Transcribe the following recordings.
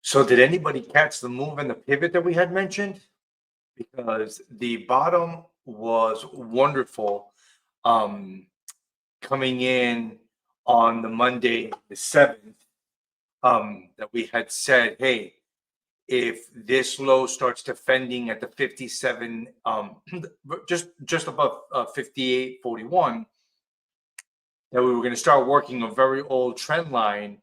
So did anybody catch the move and the pivot that we had mentioned? Because the bottom was wonderful, um, coming in on the Monday, the 7th, that we had said, hey, if this low starts defending at the 57, just above 58.41, that we were going to start working a very old trend line.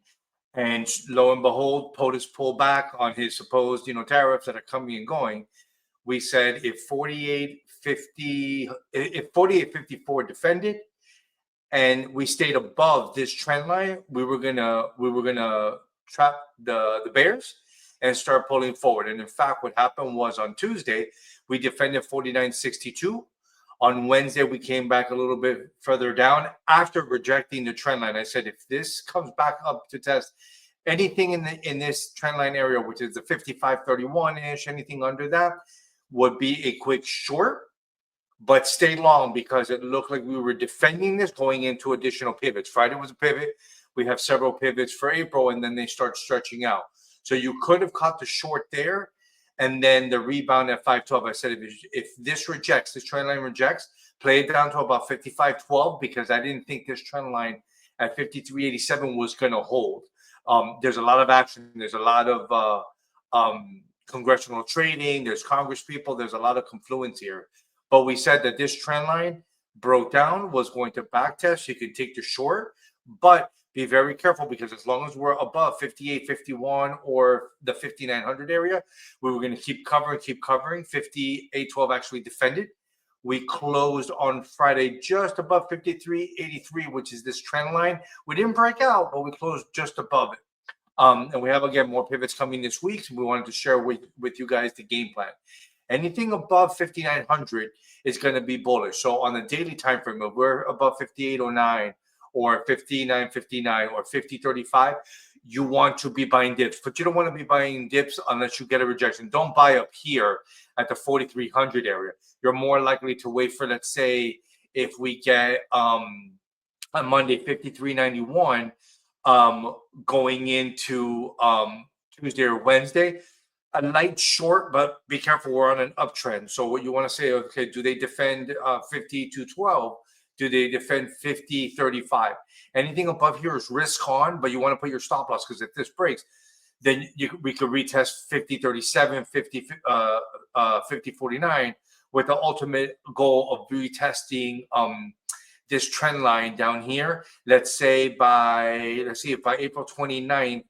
And lo and behold, POTUS pulled back on his supposed, tariffs that are coming and going. We said if 48.50, if 48.54 defended, and we stayed above this trend line, we were gonna trap the bears and start pulling forward. And in fact, what happened was on Tuesday, we defended 49.62. On Wednesday, we came back a little bit further down after rejecting the trend line. I said, if this comes back up to test anything in this trend line area, which is the 55.31-ish, anything under that would be a quick short, but stay long because it looked like we were defending this going into additional pivots. Friday was a pivot. We have several pivots for April, and then they start stretching out. So you could have caught the short there, and then the rebound at 512. I said, if this rejects, this trend line rejects, play it down to about 55.12 because I didn't think this trend line at 53.87 was going to hold. There's a lot of action. There's a lot of congressional trading. There's Congress people. There's a lot of confluence here. But we said that this trend line broke down, was going to backtest. You can take the short, but be very careful because as long as we're above 58.51 or the 5900 area, we were going to keep covering. 58.12 actually defended. We closed on Friday just above 53.83, which is this trend line. We didn't break out, but we closed just above it. And we have, again, more pivots coming this week. So we wanted to share with you guys the game plan. Anything above 5,900 is going to be bullish. So on the daily time frame, if we're above 58.09 or 59.59 or 50.35, you want to be buying dips. But you don't want to be buying dips unless you get a rejection. Don't buy up here at the 4,300 area. You're more likely to wait for, let's say, if we get on Monday 53.91 going into Tuesday or Wednesday, a light short, but be careful, we're on an uptrend. So what you want to say, okay, do they defend 50.12? Do they defend 50.35? Anything above here is risk on, but you want to put your stop loss because if this breaks, then we could retest 50.37, 50.49 with the ultimate goal of retesting this trend line down here. Let's say by April 29th,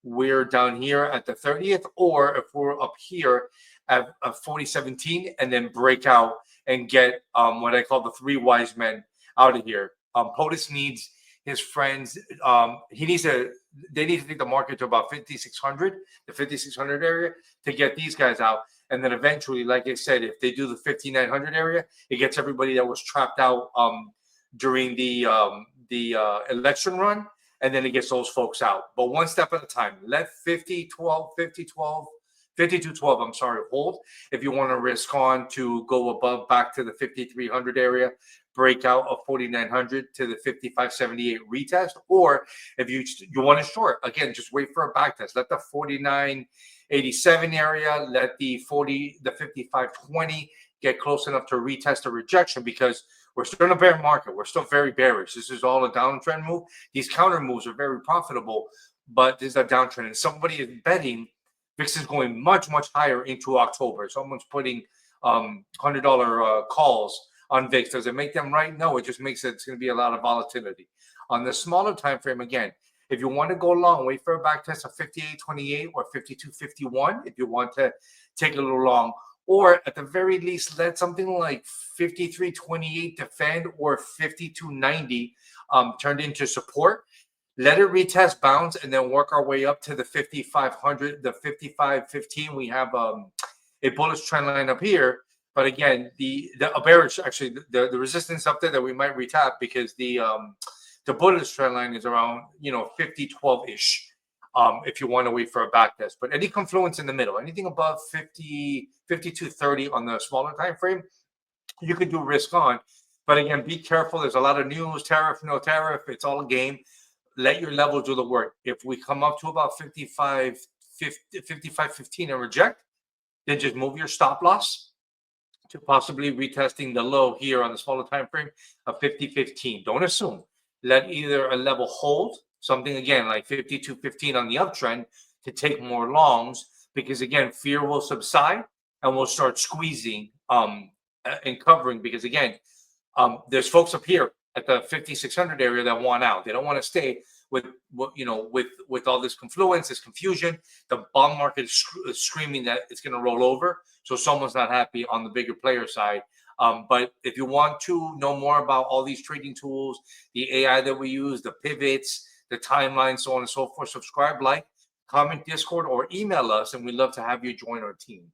we're down here at the 30th, or if we're up here at 40.17 and then break out and get what I call the three wise men out of here. POTUS needs his friends. They need to take the market to about 5,600, the 5,600 area to get these guys out. And then eventually, like I said, if they do the 5,900 area, it gets everybody that was trapped out during the election run. And then it gets those folks out. But one step at a time. Let 52.12, I'm sorry, hold. If you want to risk on to go above back to the 5,300 area, break out of 4,900 to the 55.78 retest. Or if you want to short, again, just wait for a back test. Let the 49.87 area, let the 55.20 get close enough to retest a rejection because we're still in a bear market. We're still very bearish. This is all a downtrend move. These counter moves are very profitable, but this is a downtrend. And somebody is betting VIX is going much, much higher into October. Someone's putting $100 calls on VIX. Does it make them right? No, it just makes it, it's going to be a lot of volatility. On the smaller time frame, again, if you want to go long, wait for a back test of 58.28 or 52.51 if you want to take a little long. Or at the very least, let something like 53.28 defend or 52.90 turned into support. Let it retest, bounce, and then work our way up to the 5,500, the 55.15. We have a bullish trend line up here. But again, the bearish, actually, the resistance up there that we might retap because the bullish trend line is around 50.12-ish. If you want to wait for a back test. But any confluence in the middle, anything above 52.30 on the smaller time frame, you could do risk on. But again, be careful. There's a lot of news, tariff, no tariff. It's all a game. Let your level do the work. If we come up to about 55.50 55.15 and reject, then just move your stop loss to possibly retesting the low here on the smaller time frame of 50.15. Don't assume. Let either a level hold, something again like 52.15 on the uptrend to take more longs, because again, fear will subside and we'll start squeezing and covering, because again, there's folks up here at the 5,600 area that want out. They don't want to stay with with all this confluence, this confusion. The bond market is screaming that it's going to roll over, so someone's not happy on the bigger player side. But if you want to know more about all these trading tools, the AI that we use, the pivots, the timeline, so on and so forth, subscribe, like, comment, Discord, or email us, and we'd love to have you join our team.